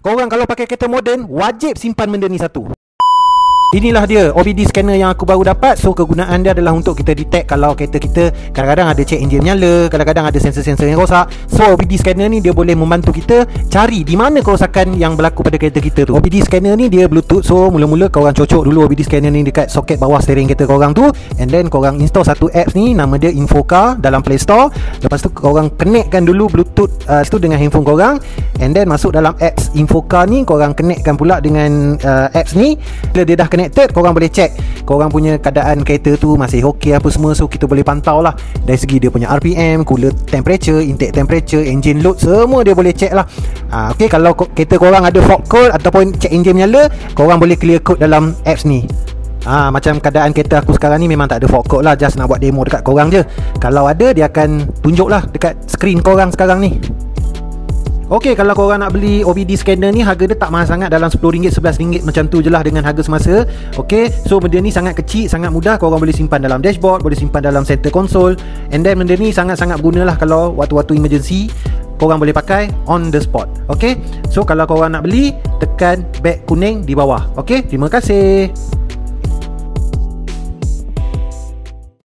Korang kalau pakai kereta moden, wajib simpan benda ni satu. Inilah dia OBD scanner yang aku baru dapat. So kegunaan dia adalah untuk kita detect kalau kereta kita kadang-kadang ada check engine menyala, kadang-kadang ada sensor-sensor yang rosak. So OBD scanner ni dia boleh membantu kita cari di mana kerosakan yang berlaku pada kereta kita tu. OBD scanner ni dia Bluetooth. So mula-mula korang cocok dulu OBD scanner ni dekat soket bawah steering kereta korang tu, and then korang install satu apps ni, nama dia Infocar dalam Play Store. Lepas tu korang connectkan dulu Bluetooth tu dengan handphone korang, and then masuk dalam apps Infocar ni, korang connectkan pula dengan apps ni. Bila dia dah connected, korang boleh check korang punya keadaan kereta tu masih okey apa semua. So kita boleh pantau lah dari segi dia punya RPM, cooler temperature, intake temperature, engine load, semua dia boleh check lah. Okay, kalau kereta korang ada fault code ataupun check engine menyala, korang boleh clear code dalam apps ni. Macam keadaan kereta aku sekarang ni memang tak ada fault code lah, just nak buat demo dekat korang je. Kalau ada, dia akan tunjuk lah dekat screen korang sekarang ni. Okey, kalau korang nak beli OBD scanner ni, harga dia tak mahal sangat, dalam RM10, RM11 macam tu je lah dengan harga semasa. Okey, so benda ni sangat kecil, sangat mudah. Korang boleh simpan dalam dashboard, boleh simpan dalam center console, and then benda ni sangat-sangat berguna lah kalau waktu-waktu emergency. Korang boleh pakai on the spot. Okey, so kalau korang nak beli, tekan beg kuning di bawah. Okey, terima kasih.